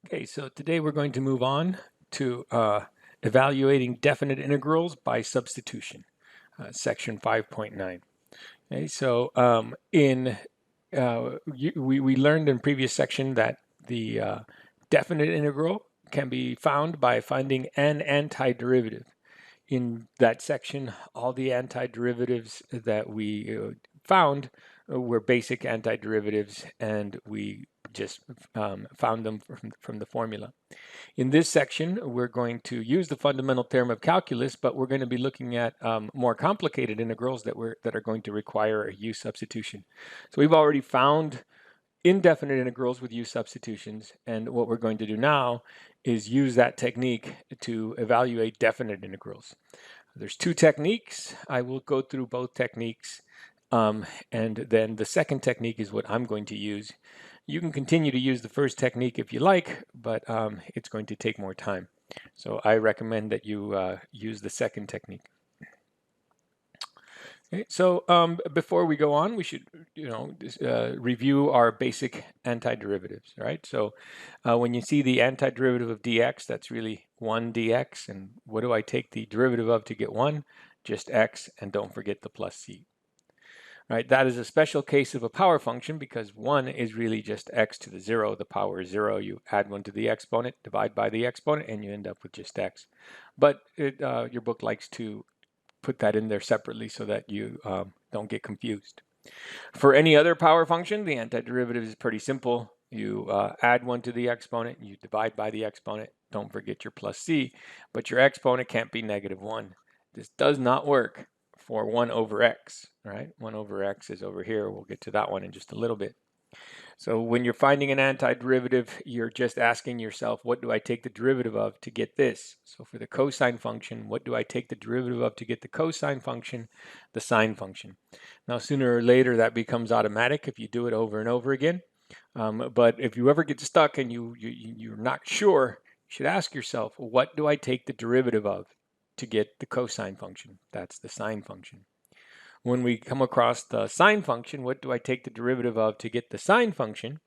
Okay, so today we're going to move on to evaluating definite integrals by substitution, section 5.9. Okay, so we learned in previous section that the definite integral can be found by finding an antiderivative. In that section, all the antiderivatives that we found were basic antiderivatives, and we just found them from the formula. In this section, we're going to use the fundamental theorem of calculus, but we're going to be looking at more complicated integrals that are going to require a u substitution. So we've already found indefinite integrals with u substitutions, and what we're going to do now is use that technique to evaluate definite integrals. There's two techniques. I will go through both techniques, and then the second technique is what I'm going to use. You can continue to use the first technique if you like, but it's going to take more time. So I recommend that you use the second technique. Okay, so before we go on, we should, review our basic antiderivatives, right? So when you see the antiderivative of dx, that's really 1 dx. And what do I take the derivative of to get 1? Just x, and don't forget the plus c. Right, that is a special case of a power function because 1 is really just x to the 0. The power is 0. You add 1 to the exponent, divide by the exponent, and you end up with just x. But your book likes to put that in there separately so that you don't get confused. For any other power function, the antiderivative is pretty simple. You add 1 to the exponent, you divide by the exponent, don't forget your plus c, but your exponent can't be negative 1. This does not work for 1 over x, right? 1 over x is over here. We'll get to that one in just a little bit. So when you're finding an antiderivative, you're just asking yourself, what do I take the derivative of to get this? So for the cosine function, what do I take the derivative of to get the cosine function? The sine function. Now, sooner or later, that becomes automatic if you do it over and over again. But if you ever get stuck and you're not sure, you should ask yourself, what do I take the derivative of to get the cosine function? That's the sine function. When we come across the sine function, what do I take the derivative of to get the sine function?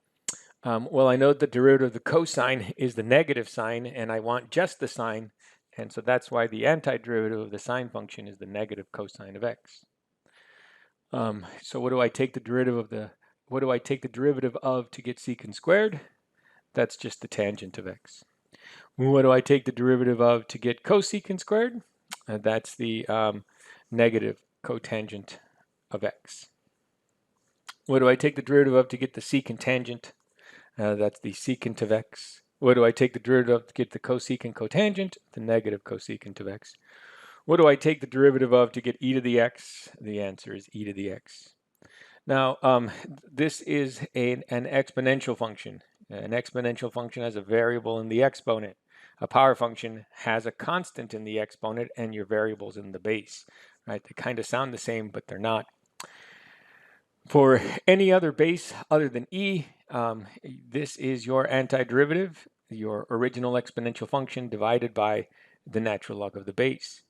Well, I know the derivative of the cosine is the negative sign, and I want just the sine, and so that's why the antiderivative of the sine function is the negative cosine of x. So what do I take the derivative of to get secant squared? That's just the tangent of x. What do I take the derivative of to get cosecant squared? That's the negative cotangent of x. What do I take the derivative of to get the secant tangent? That's the secant of x. What do I take the derivative of to get the cosecant cotangent? The negative cosecant of x. What do I take the derivative of to get e to the x? The answer is e to the x. Now, this is an exponential function. An exponential function has a variable in the exponent. A power function has a constant in the exponent and your variables in the base. Right? They kind of sound the same, but they're not. For any other base other than e, this is your antiderivative, your original exponential function divided by the natural log of the base.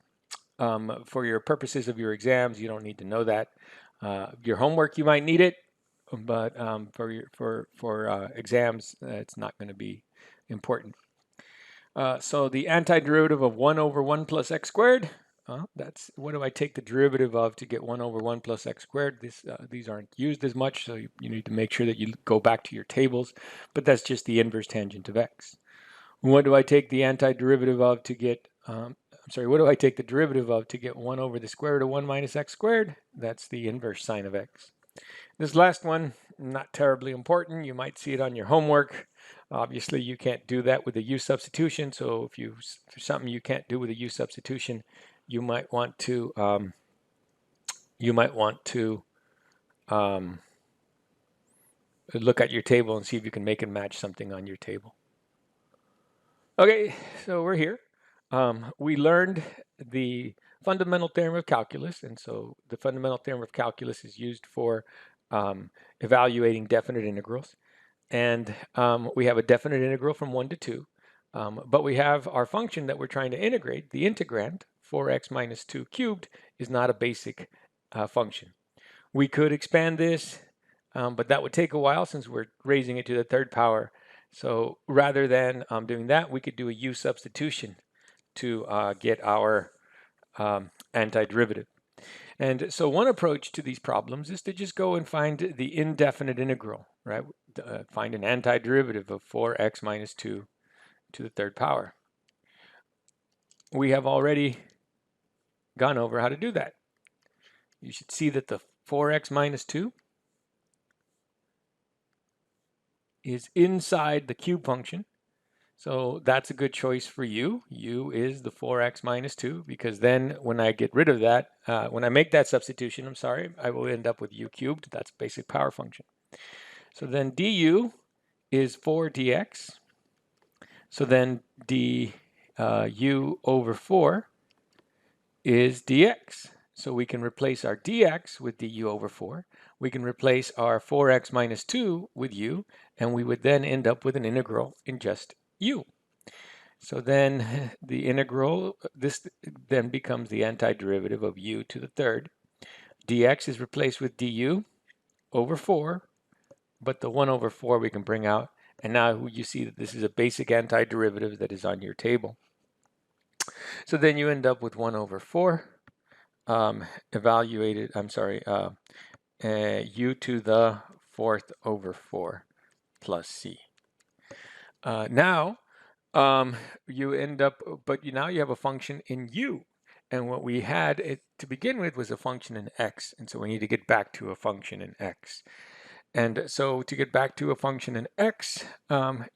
For your purposes of your exams, you don't need to know that. Your homework, you might need it, but for exams, it's not going to be important. So the antiderivative of 1 over 1 plus x squared, that's what do I take the derivative of to get 1 over 1 plus x squared? These aren't used as much, so you need to make sure that you go back to your tables, but that's just the inverse tangent of x. What do I take the antiderivative of to get, what do I take the derivative of to get 1 over the square root of 1 minus x squared? That's the inverse sine of x. This last one, not terribly important. You might see it on your homework. Obviously, you can't do that with a u substitution. So if there's something you can't do with a u substitution, you might want to look at your table and see if you can make it match something on your table. Okay, so we're here. We learned the fundamental theorem of calculus, and so the fundamental theorem of calculus is used for evaluating definite integrals. And we have a definite integral from 1 to 2, but we have our function that we're trying to integrate. The integrand, 4x minus 2 cubed, is not a basic function. We could expand this, but that would take a while since we're raising it to the third power. So rather than doing that, we could do a u substitution to get our antiderivative. And so one approach to these problems is to just go and find the indefinite integral, right? Find an antiderivative of 4x minus 2 to the third power. We have already gone over how to do that. You should see that the 4x minus 2 is inside the cube function. So that's a good choice for u. U is the 4x minus 2, because then when I get rid of that, when I make that substitution, I'm sorry, I will end up with u cubed. That's basic power function. So then du is 4 dx. So then du over 4 is dx. So we can replace our dx with du over 4. We can replace our 4x minus 2 with u, and we would then end up with an integral in just u. So then the integral, this then becomes the antiderivative of u to the third. Dx is replaced with du over 4, but the 1 over 4 we can bring out. And now you see that this is a basic antiderivative that is on your table. So then you end up with 1 over 4 evaluated, u to the fourth over 4 plus c. Now you end up, but now you have a function in u. And what we had to begin with was a function in x. And so we need to get back to a function in x. And so to get back to a function in x,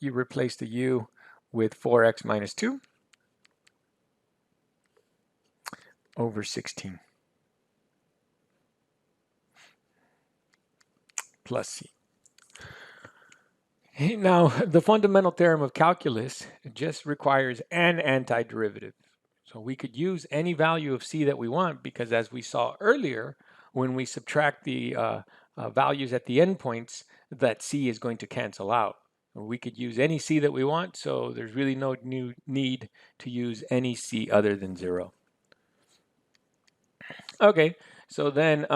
you replace the u with 4x minus 2 over 16 plus c. Now, the fundamental theorem of calculus just requires an antiderivative. So we could use any value of c that we want, because as we saw earlier, when we subtract the values at the endpoints, that c is going to cancel out. We could use any c that we want, so there's really no new need to use any c other than 0. Okay, so then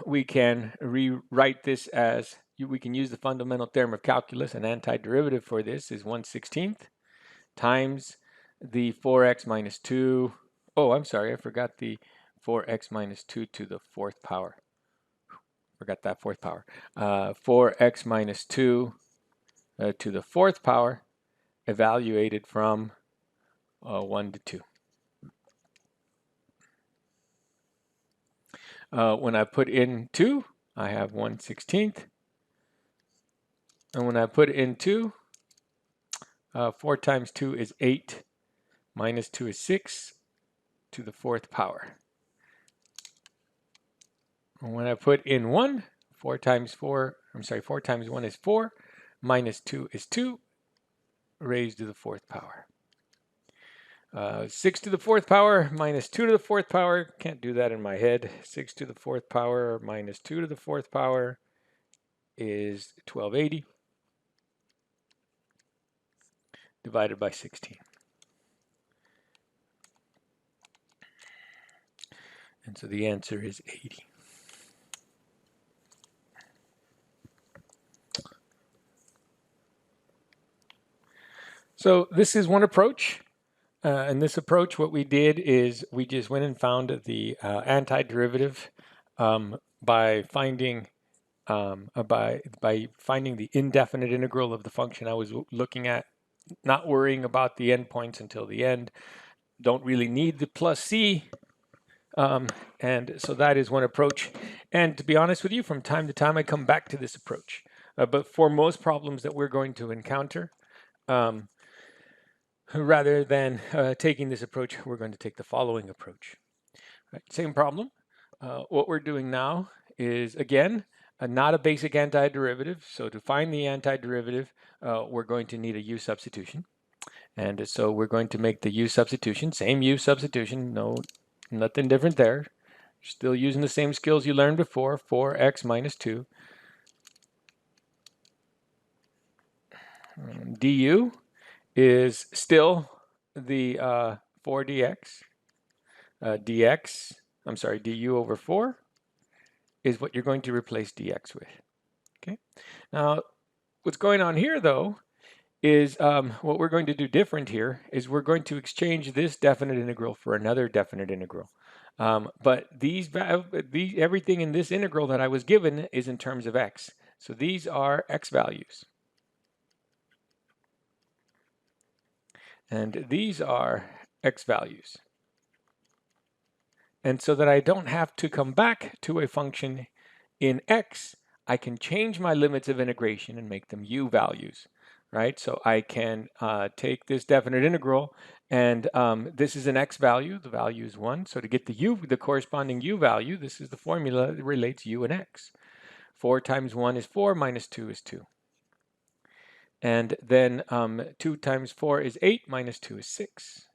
we can rewrite this as, we can use the fundamental theorem of calculus. An antiderivative for this is 1/16 times the 4x minus 2. Oh, I'm sorry, I forgot the 4x minus 2 to the fourth power. Forgot that fourth power. 4x minus 2 to the fourth power, evaluated from 1 to 2. When I put in 2, I have 1/16. And when I put in 2, 4 times 2 is 8, minus 2 is 6 to the fourth power. And when I put in 1, 4 times 1 is 4, minus 2 is 2, raised to the fourth power. 6 to the fourth power minus 2 to the fourth power, can't do that in my head. 6 to the fourth power minus 2 to the fourth power is 1280. Divided by 16. And so the answer is 80. So this is one approach. In this approach, what we did is we just went and found the antiderivative by finding the indefinite integral of the function I was looking at, not worrying about the endpoints until the end. Don't really need the plus c. And so that is one approach. And to be honest with you, from time to time, I come back to this approach. But for most problems that we're going to encounter, rather than taking this approach, we're going to take the following approach. Right, same problem. What we're doing now is, again, not a basic antiderivative. So to find the antiderivative, we're going to need a u substitution. And so we're going to make the u substitution, same u substitution, nothing different there. Still using the same skills you learned before, 4x minus 2. Du is still the 4 dx. Du over 4 is what you're going to replace dx with. Okay. Now, what's going on here, though, is what we're going to do different here is we're going to exchange this definite integral for another definite integral. But everything in this integral that I was given is in terms of x. So these are x values. And these are x values. And so that I don't have to come back to a function in x, I can change my limits of integration and make them u values, right? So I can take this definite integral, and this is an x value. The value is 1. So to get the corresponding u value, this is the formula that relates u and x. 4 times 1 is 4, minus 2 is 2. And then 2 times 4 is 8, minus 2 is 6.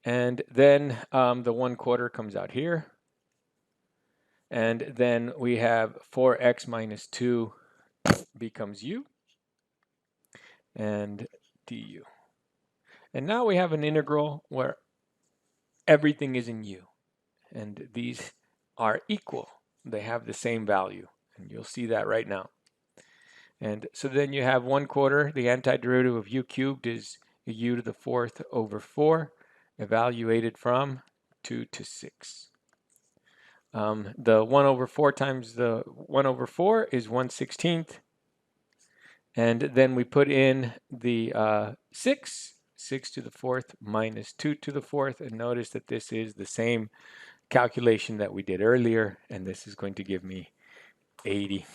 And then the 1/4 comes out here. And then we have 4x minus 2 becomes u and du. And now we have an integral where everything is in u. And these are equal. They have the same value. And you'll see that right now. And so then you have 1/4. The antiderivative of u cubed is u to the 4th over 4, evaluated from 2 to 6. The 1 over 4 times the 1 over 4 is 1/16. And then we put in the 6 to the 4th minus 2 to the 4th. And notice that this is the same calculation that we did earlier. And this is going to give me 80.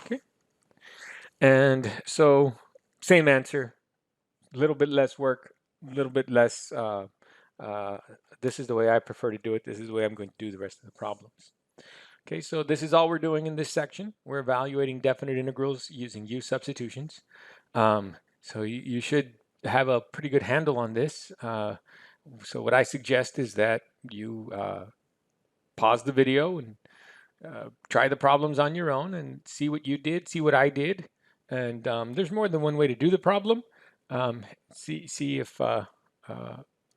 Okay. And so same answer, a little bit less work, a little bit less. This is the way I prefer to do it. This is the way I'm going to do the rest of the problems. Okay, so this is all we're doing in this section. We're evaluating definite integrals using u substitutions. So you should have a pretty good handle on this. So what I suggest is that you pause the video and try the problems on your own and see what you did, see what I did. And there's more than one way to do the problem. See if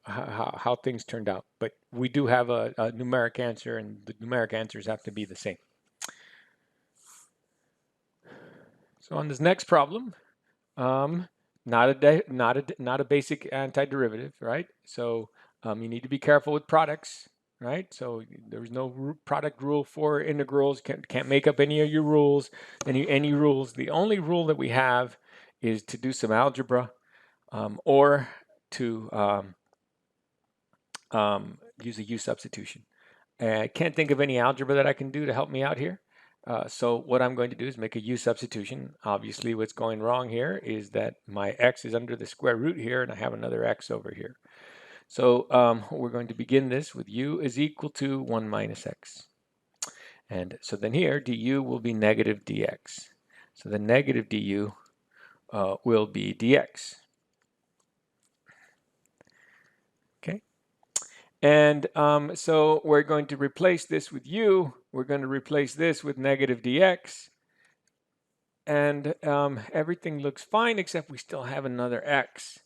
how things turned out. But we do have a numeric answer, and the numeric answers have to be the same. So on this next problem, not a basic antiderivative, right? So you need to be careful with products, right? So there's no product rule for integrals. Can't make up any of your rules, any rules. The only rule that we have is to do some algebra or to use a u substitution. I can't think of any algebra that I can do to help me out here. So what I'm going to do is make a u substitution. Obviously, what's going wrong here is that my x is under the square root here, and I have another x over here. So we're going to begin this with u is equal to 1 minus x. And so then here, du will be negative dx. So the negative du will be dx. Okay. And so we're going to replace this with u. We're going to replace this with negative dx. And everything looks fine, except we still have another x,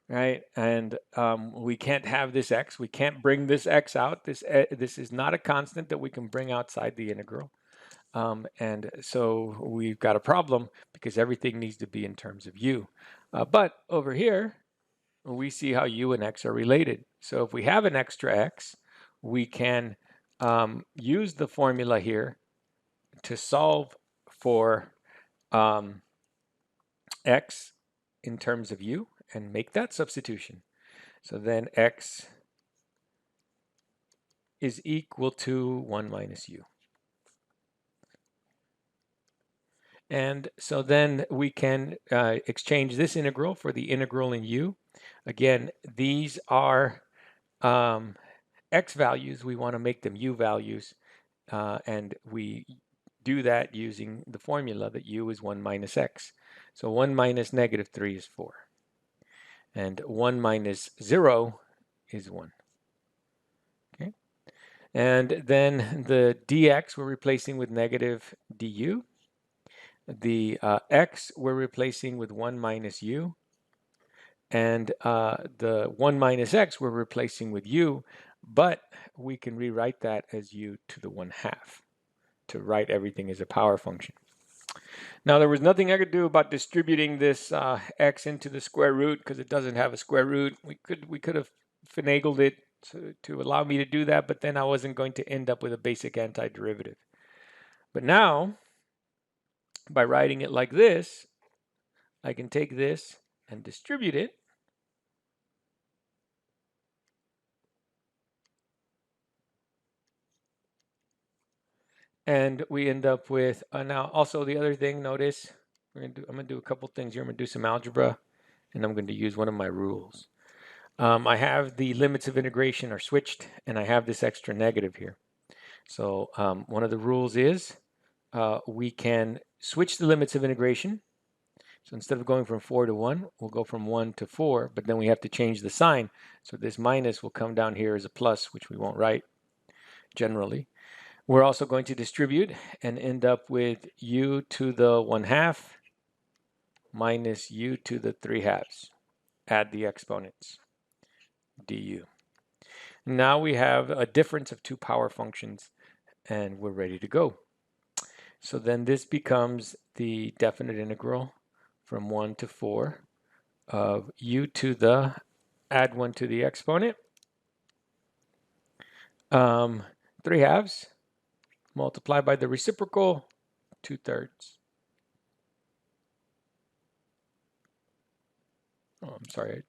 right? And we can't have this x. We can't bring this x out. This is not a constant that we can bring outside the integral. And so we've got a problem because everything needs to be in terms of u. But over here, we see how u and x are related. So if we have an extra x, we can use the formula here to solve for x in terms of u and make that substitution. So then x is equal to 1 minus u. And so then we can exchange this integral for the integral in u. Again, these are x values. We want to make them u values. And we do that using the formula that u is 1 minus x. So 1 minus negative 3 is 4. And 1 minus 0 is 1. Okay. And then the dx we're replacing with negative du. The x we're replacing with 1 minus u. And the 1 minus x we're replacing with u. But we can rewrite that as u to the 1/2. to write everything as a power function. Now, there was nothing I could do about distributing this x into the square root because it doesn't have a square root. We could have finagled it to allow me to do that, but then I wasn't going to end up with a basic antiderivative. But now, by writing it like this, I can take this and distribute it. And we end up with, now also the other thing, notice, I'm going to do a couple things here. I'm going to do some algebra, and I'm going to use one of my rules. I have the limits of integration are switched, and I have this extra negative here. So one of the rules is we can switch the limits of integration. So instead of going from 4 to 1, we'll go from 1 to 4, but then we have to change the sign. So this minus will come down here as a plus, which we won't write generally. We're also going to distribute and end up with u to the 1/2 minus u to the 3/2. Add the exponents, du. Now we have a difference of two power functions, and we're ready to go. So then this becomes the definite integral from 1 to 4 of u to the, add 1 to the exponent, 3/2 multiplied by the reciprocal, 2/3. Oh, I'm sorry,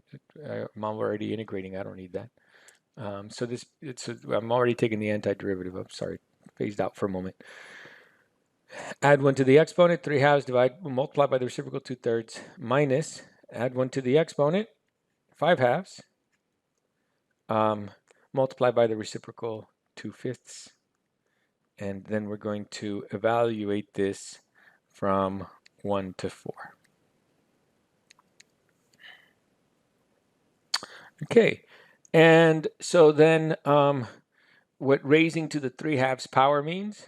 I'm already integrating. I don't need that. So this, I'm already taking the antiderivative. I'm sorry, phased out for a moment. Add 1 to the exponent, 3/2 multiply by the reciprocal, 2/3, minus, add 1 to the exponent, 5/2, multiply by the reciprocal, 2/5. And then we're going to evaluate this from 1 to 4. Okay, and so then what raising to the 3/2 power means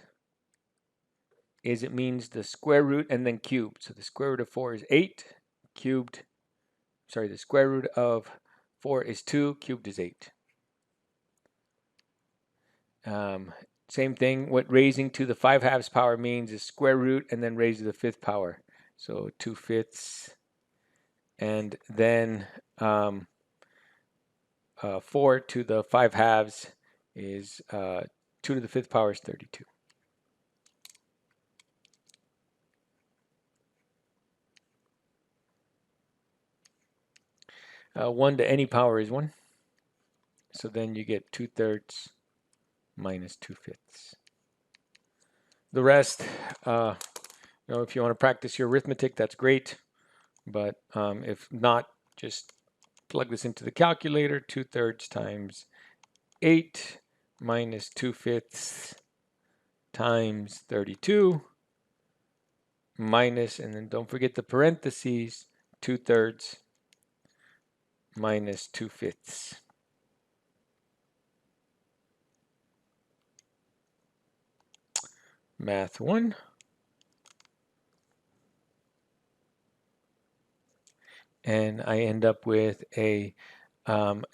is it means the square root and then cubed. So the square root of 4 is 8, cubed, sorry, the square root of 4 is 2, cubed is 8. Same thing, what raising to the 5/2 power means is square root and then raise to the 5th power. So 2/5, and then 4 to the 5/2 is 2 to the 5th power is 32. One to any power is 1. So then you get 2/3 minus 2/5. The rest, if you want to practice your arithmetic, that's great. But if not, just plug this into the calculator. 2/3 times 8 minus 2/5 times 32 minus, and then don't forget the parentheses, 2/3 minus 2/5. Math 1. And I end up with a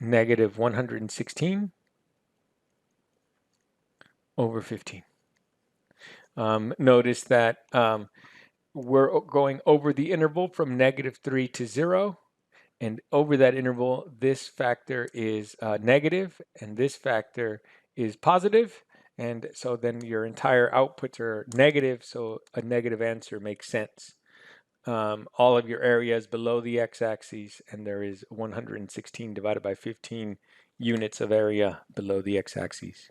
negative 116 over 15. Notice that we're going over the interval from -3 to 0. And over that interval, this factor is negative, and this factor is positive. And so then your entire outputs are negative, so a negative answer makes sense. All of your areas below the x-axis, and there is 116 divided by 15 units of area below the x-axis.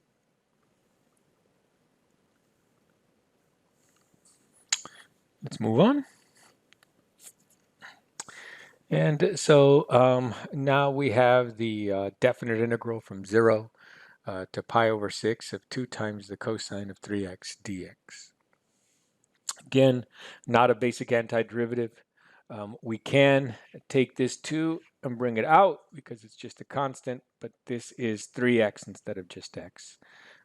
Let's move on. And so now we have the definite integral from 0 to pi over 6 of 2 times the cosine of 3x dx. Again, not a basic antiderivative. We can take this 2 and bring it out because it's just a constant, but this is 3x instead of just x,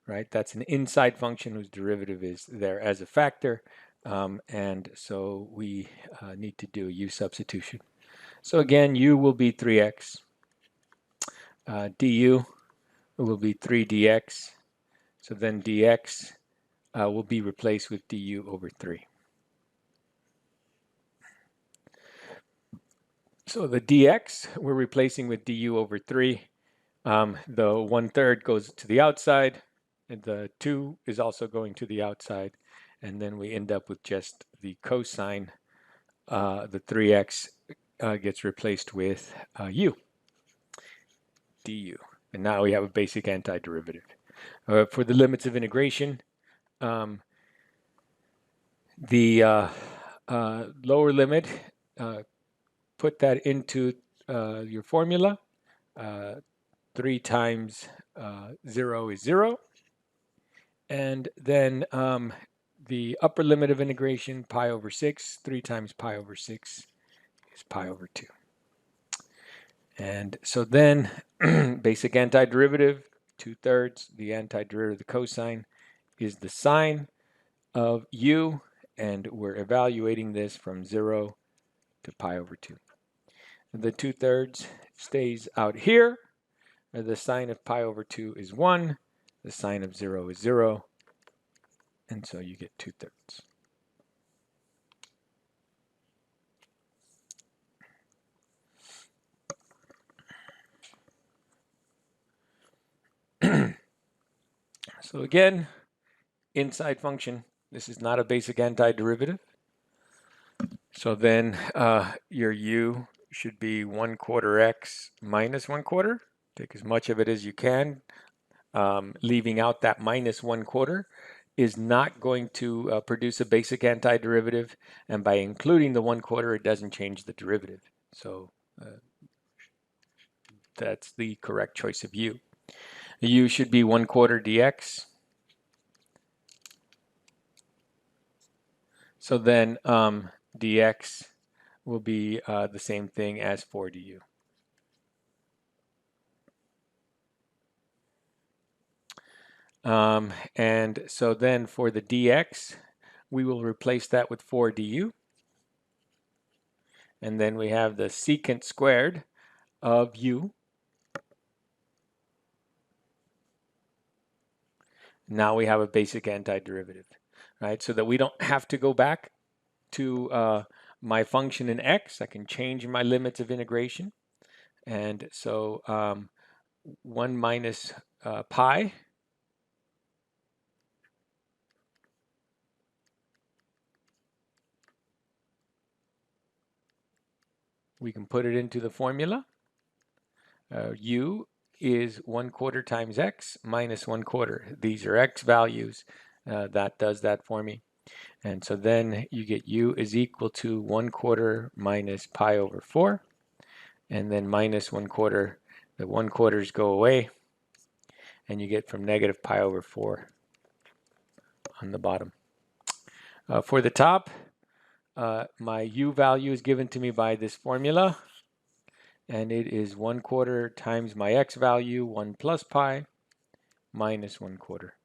right? That's an inside function whose derivative is there as a factor, and so we need to do a u substitution. So again, u will be 3x, du will be 3 dx, so then dx will be replaced with du over 3. So the dx we're replacing with du over 3. The 1/3 goes to the outside, and the 2 is also going to the outside, and then we end up with just the cosine. The 3x gets replaced with u, du. And now we have a basic antiderivative. For the limits of integration, the lower limit, put that into your formula. 3 times 0 is 0. And then the upper limit of integration, pi over 6, 3 times pi over 6 is pi over 2. And so then basic antiderivative, 2/3, the antiderivative of the cosine is the sine of u, and we're evaluating this from 0 to pi over 2. The 2/3 stays out here. The sine of pi over 2 is 1. The sine of 0 is 0. And so you get 2/3. So again, inside function, this is not a basic antiderivative. So then your u should be 1/4 x minus 1/4. Take as much of it as you can. Leaving out that minus 1/4 is not going to produce a basic antiderivative, and by including the 1/4, it doesn't change the derivative. So that's the correct choice of u. U should be 1/4 dx. So then dx will be the same thing as 4 du. And so then for the dx, we will replace that with 4 du. And then we have the secant squared of u. Now we have a basic antiderivative, right? So that we don't have to go back to my function in x. I can change my limits of integration. And so 1 minus pi we can put it into the formula. U is 1/4 times x minus 1/4. These are x values. That does that for me. And so then you get u is equal to 1/4 minus pi over 4. And then minus 1/4. The 1/4s go away. And you get from negative pi over 4 on the bottom. For the top, my u value is given to me by this formula, and it is 1/4 times my x value, 1 plus pi, minus 1/4.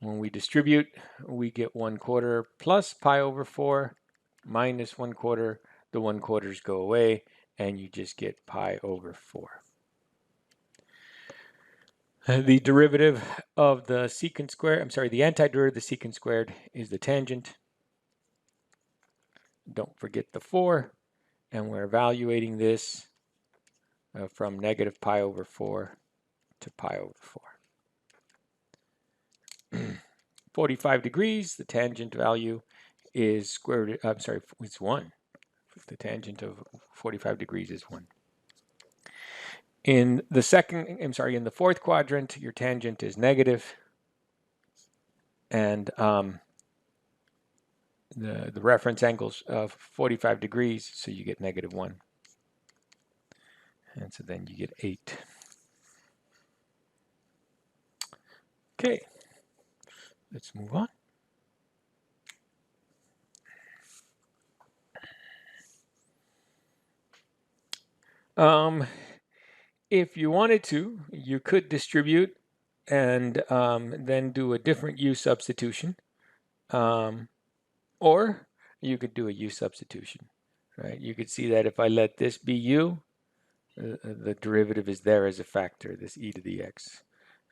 When we distribute, we get 1/4 plus pi over 4, minus 1/4. The 1/4s go away, and you just get pi over 4. The derivative of the secant squared, the antiderivative of the secant squared is the tangent. Don't forget the 4, and we're evaluating this from negative pi over 4 to pi over 4. 45 degrees, the tangent value is square root, it's 1. The tangent of 45 degrees is 1. In the fourth quadrant, your tangent is negative, and the reference angle's of 45 degrees, so you get negative 1. And so then you get 8. Okay, let's move on. If you wanted to, you could distribute and then do a different u substitution. Or you could do a u substitution, right? You could see that if I let this be u, the derivative is there as a factor, this e to the x.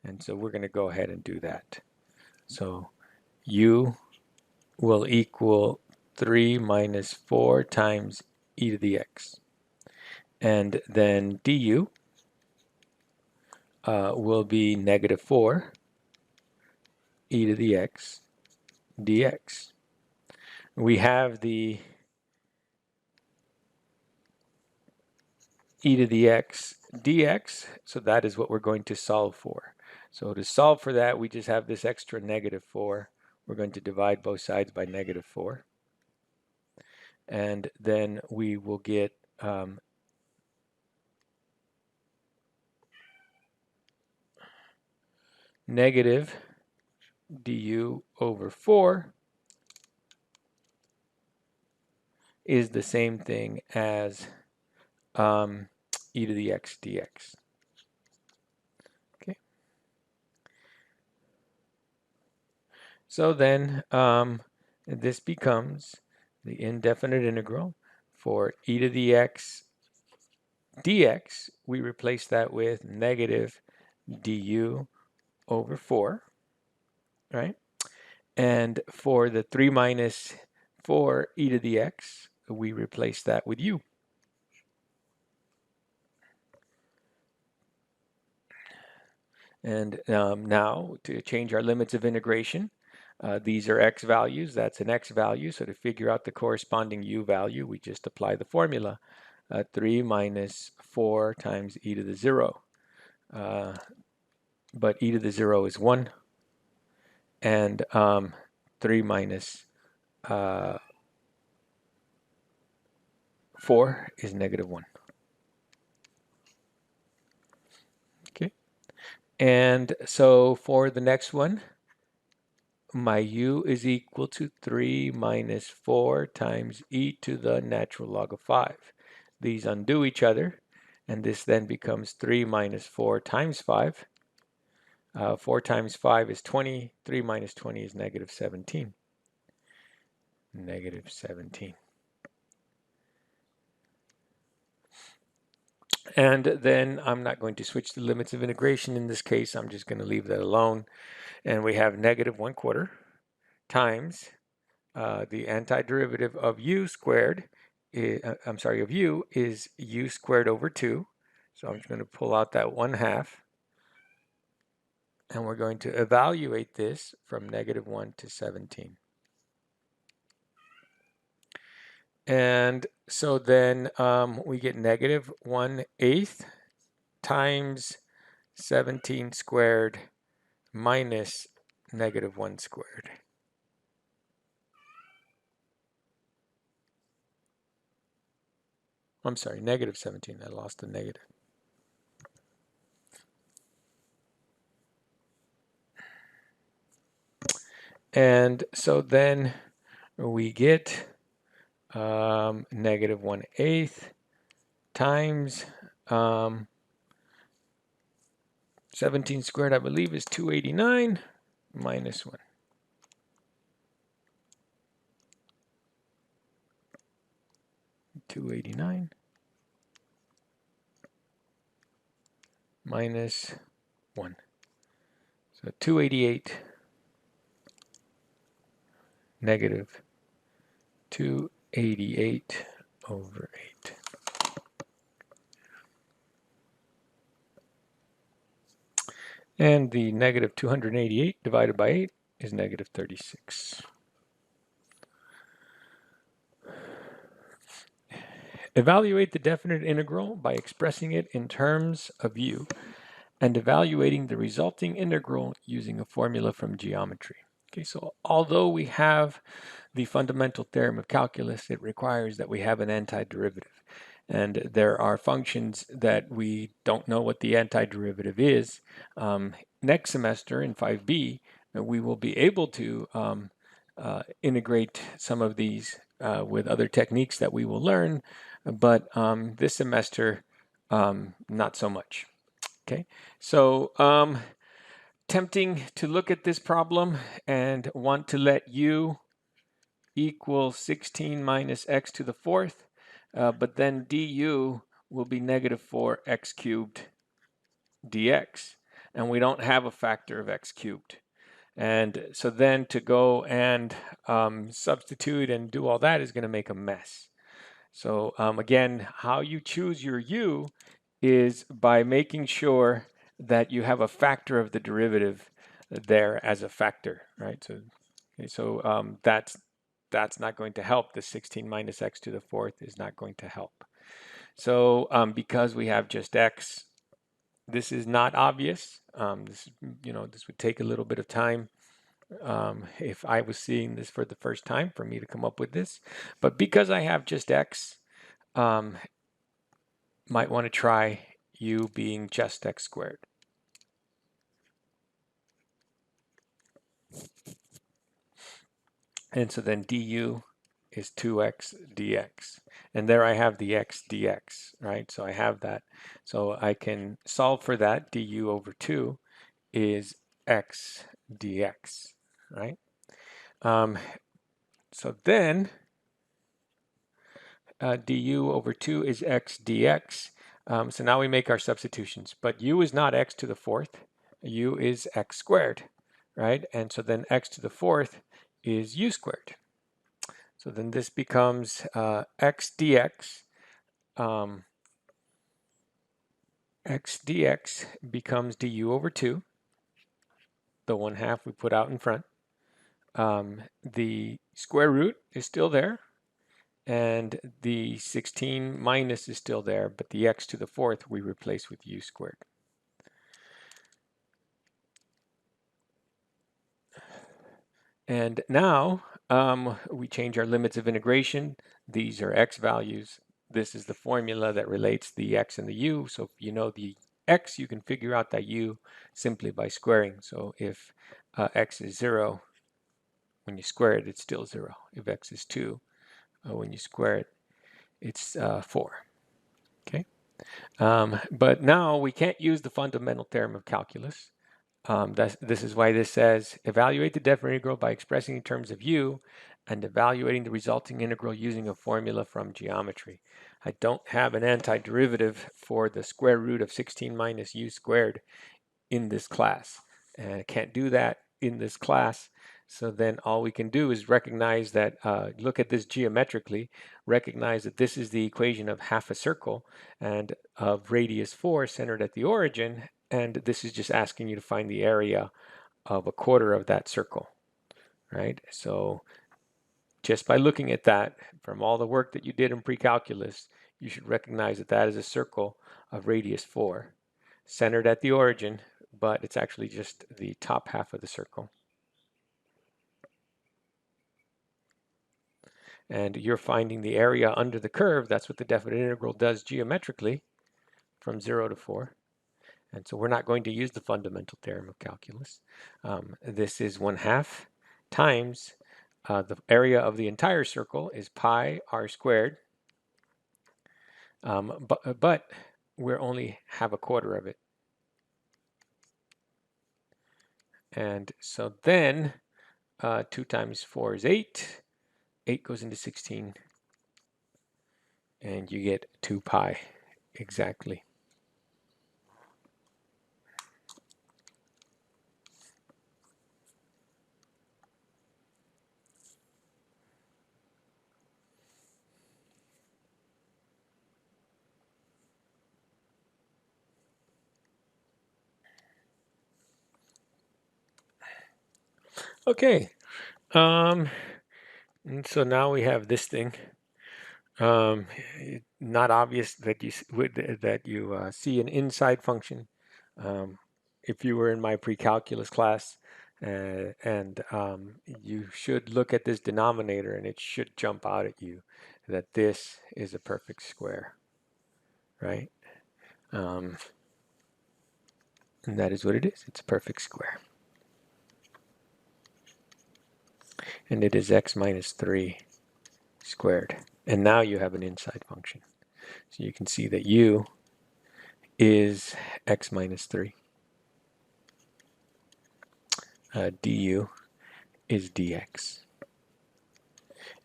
And so we're going to go ahead and do that. So u will equal 3 minus 4 times e to the x. And then du will be negative 4 e to the x dx. We have the e to the x dx, so that is what we're going to solve for. So to solve for that, we just have this extra negative 4. We're going to divide both sides by negative 4. And then we will get negative du over 4 is the same thing as e to the x dx. Okay. So then this becomes the indefinite integral for e to the x dx. We replace that with negative du over 4, right? And for the 3 minus 4 e to the x, we replace that with u. And now to change our limits of integration, these are x values. That's an x value. So to figure out the corresponding u value, we just apply the formula. 3 minus 4 times e to the 0. But e to the 0 is 1. And 3 minus 4 is negative 1. Okay. And so for the next one, my u is equal to 3 minus 4 times e to the natural log of 5. These undo each other, and this then becomes 3 minus 4 times 5. 4 times 5 is 20. 3 minus 20 is negative 17. Negative 17. And then I'm not going to switch the limits of integration in this case. I'm just going to leave that alone. And we have negative 1/4 times the antiderivative of u squared, of u is u squared over 2. So I'm just going to pull out that 1/2. And we're going to evaluate this from negative 1 to 17. And so then we get negative 1/8 times 17 squared minus negative 1 squared. I'm sorry, negative 17. I lost the negative. And so then we get negative 1/8 times 17 squared, I believe, is 289 minus 1. $289 minus 1. So 288 negative 288 over 8. And the negative 288 divided by 8 is negative 36. Evaluate the definite integral by expressing it in terms of u and evaluating the resulting integral using a formula from geometry. Okay, so although we have the fundamental theorem of calculus, it requires that we have an antiderivative. And there are functions that we don't know what the antiderivative is. Next semester in 5B, we will be able to integrate some of these with other techniques that we will learn, but this semester, not so much. Okay, so tempting to look at this problem and want to let u equal 16 minus x to the 4th, but then du will be negative 4x cubed dx, and we don't have a factor of x cubed. And so then to go and substitute and do all that is going to make a mess. So again, how you choose your u is by making sure that you have a factor of the derivative there as a factor, right? So, okay, so that's not going to help. The 16 minus x to the fourth is not going to help. So because we have just x, this is not obvious. This would take a little bit of time if I was seeing this for the first time for me to come up with this. But because I have just x, might want to try u being just x squared. And so then du is 2x dx. And there I have the x dx, right? So I have that. So I can solve for that. Du over 2 is x dx, right? So then du over 2 is x dx. So now we make our substitutions. But u is not x to the fourth. U is x squared, right? And so then x to the fourth is u squared. So then this becomes x dx. X dx becomes du over 2, the 1/2 we put out in front. The square root is still there, and the 16 minus is still there, but the x to the fourth we replace with u squared. And now we change our limits of integration. These are x values. This is the formula that relates the x and the u. So if you know the x, you can figure out that u simply by squaring. So if x is 0, when you square it, it's still 0. If x is 2, when you square it, it's 4. Okay. But now we can't use the fundamental theorem of calculus. This is why this says, evaluate the definite integral by expressing in terms of u and evaluating the resulting integral using a formula from geometry. I don't have an antiderivative for the square root of 16 minus u squared in this class. And I can't do that in this class. So then all we can do is recognize that, look at this geometrically, recognize that this is the equation of half a circle and of radius 4 centered at the origin. And this is just asking you to find the area of a quarter of that circle, right? So just by looking at that, from all the work that you did in pre-calculus, you should recognize that that is a circle of radius 4, centered at the origin, but it's actually just the top half of the circle. And you're finding the area under the curve. That's what the definite integral does geometrically from 0 to 4. And so we're not going to use the fundamental theorem of calculus. This is 1/2 times the area of the entire circle is pi r squared. But we only have a quarter of it. And so then 2 times 4 is 8. 8 goes into 16. And you get 2 pi exactly. Okay. And so now we have this thing. Not obvious that you see an inside function. If you were in my pre-calculus class, and you should look at this denominator, and it should jump out at you that this is a perfect square, right? And that is what it is. It's a perfect square. And it is x minus 3 squared. And now you have an inside function. So you can see that u is x minus 3. Du is dx.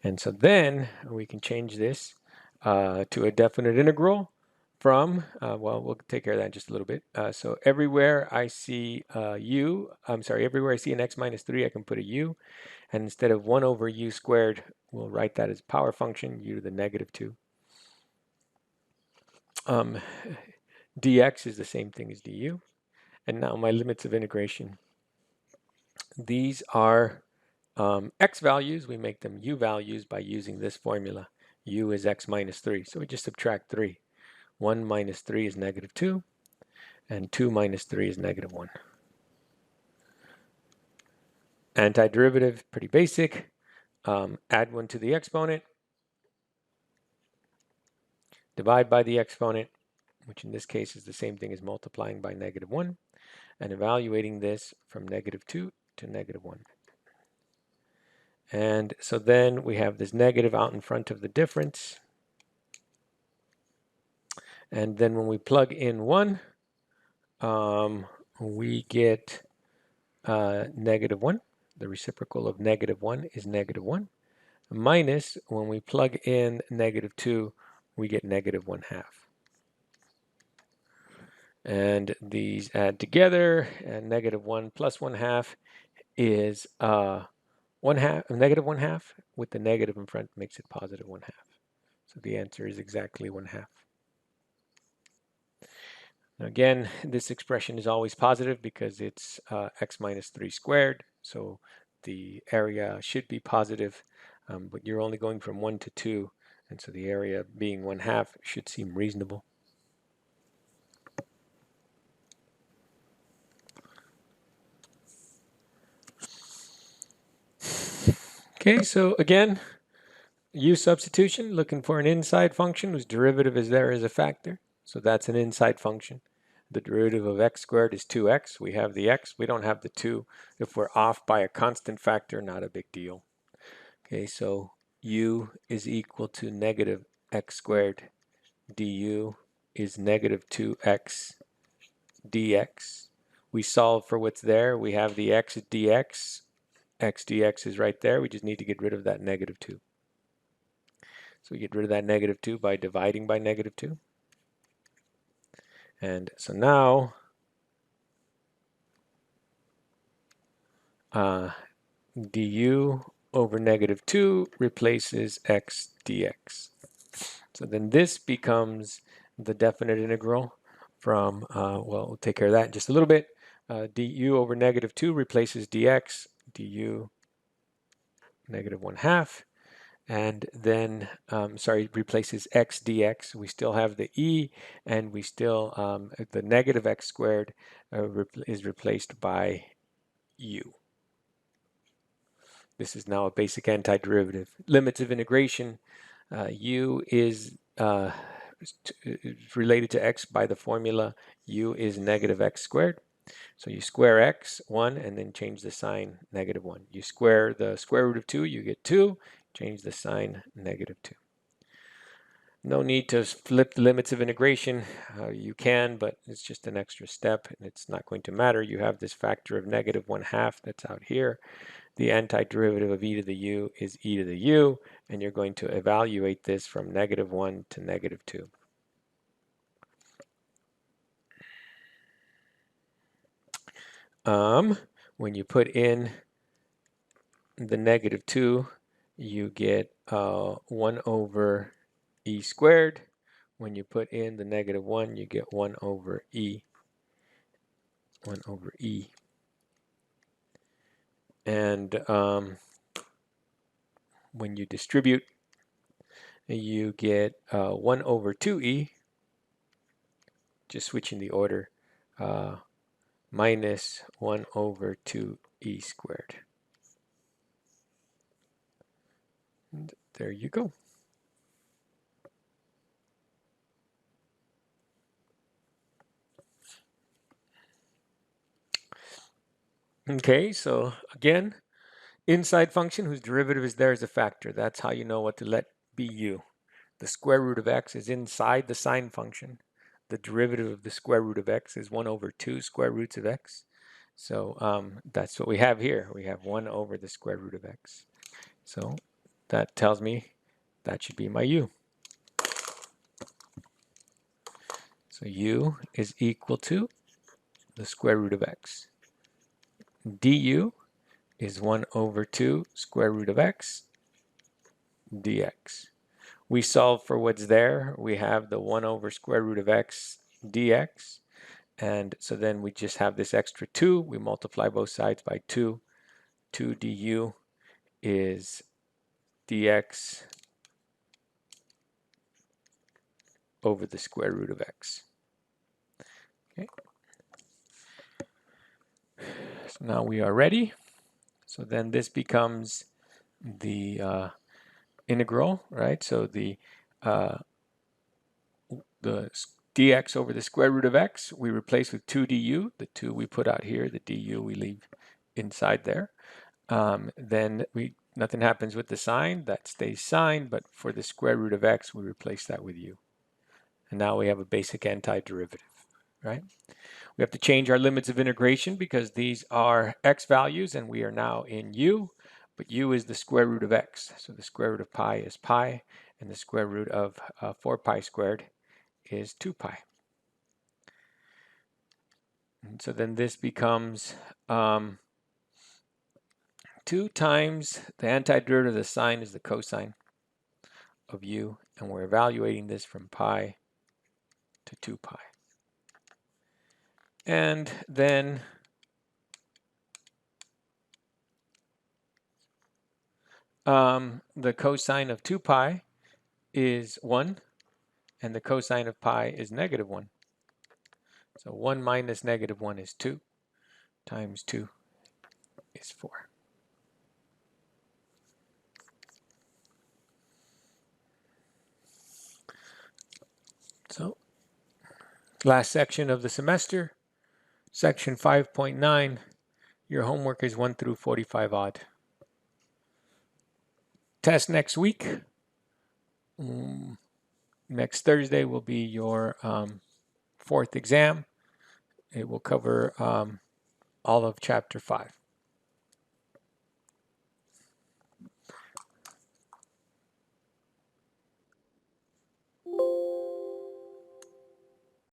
And so then we can change this to a definite integral from, well, we'll take care of that in just a little bit. So everywhere I see everywhere I see an x minus 3, I can put a u. And instead of 1 over u squared, we'll write that as power function, u to the negative 2. Dx is the same thing as du. And now my limits of integration. These are x values. We make them u values by using this formula. U is x minus 3. So we just subtract 3. 1 minus 3 is negative 2. And 2 minus 3 is negative 1. Antiderivative, pretty basic. Add 1 to the exponent. Divide by the exponent, which in this case is the same thing as multiplying by negative 1. And evaluating this from negative 2 to negative 1. And so then we have this negative out in front of the difference. And then when we plug in 1, we get negative 1. The reciprocal of negative 1 is negative 1. Minus, when we plug in negative 2, we get negative 1/2. And these add together, and negative 1 plus 1/2 is 1/2, negative 1/2, with the negative in front makes it positive 1/2. So the answer is exactly 1/2. Now again, this expression is always positive because it's x minus 3 squared. So the area should be positive, but you're only going from 1 to 2. And so the area being 1/2 should seem reasonable. Okay, so again, u substitution, looking for an inside function whose derivative is there as a factor. So that's an inside function. The derivative of x squared is 2x. We have the x. We don't have the 2. If we're off by a constant factor, not a big deal. Okay, so u is equal to negative x squared. Du is negative 2x dx. We solve for what's there. We have the x dx. X dx is right there. We just need to get rid of that negative 2. So we get rid of that negative 2 by dividing by negative 2. And so now du over negative 2 replaces x dx. So then this becomes the definite integral from, well, we'll take care of that in just a little bit. Du over negative 2 replaces dx, du negative 1/2. And then, replaces x dx. We still have the e, and we still, the negative x squared is replaced by u. This is now a basic antiderivative. Limits of integration, u is related to x by the formula u is negative x squared. So you square x, 1, and then change the sign, negative 1. You square the square root of 2, you get 2. Change the sign, negative 2. No need to flip the limits of integration. You can, but it's just an extra step, and it's not going to matter. You have this factor of negative 1/2 that's out here. The antiderivative of e to the u is e to the u, and you're going to evaluate this from negative 1 to negative 2. When you put in the negative 2, you get 1 over e squared. When you put in the negative 1, you get 1 over e. 1 over e. And when you distribute, you get 1 over 2e, just switching the order, minus 1 over 2e squared. And there you go. Okay, so again, inside function whose derivative is there as a factor. That's how you know what to let be u. The square root of x is inside the sine function. The derivative of the square root of x is 1 over 2 square roots of x. So that's what we have here. We have 1 over the square root of x. So that tells me that should be my u. So u is equal to the square root of x. du is 1 over 2 square root of x dx. We solve for what's there. We have the 1 over square root of x dx. And so then we just have this extra 2. We multiply both sides by 2. 2 du is dx over the square root of x. Okay. So now we are ready. So then this becomes the integral, right? So the dx over the square root of x, we replace with 2 du. The 2 we put out here, the du we leave inside there. Then nothing happens with the sign, that stays sign, but for the square root of x, we replace that with u. And now we have a basic antiderivative, right? We have to change our limits of integration because these are x values and we are now in u, but u is the square root of x. So the square root of pi is pi, and the square root of 4 pi squared is 2 pi. And so then this becomes 2 times the antiderivative of the sine is the cosine of u, and we're evaluating this from pi to 2 pi. And then the cosine of 2 pi is 1, and the cosine of pi is negative 1. So 1 minus negative 1 is 2, times 2 is 4. So last section of the semester, section 5.9, your homework is 1 through 45 odd. Test next week. Next Thursday will be your 4th exam. It will cover all of chapter 5.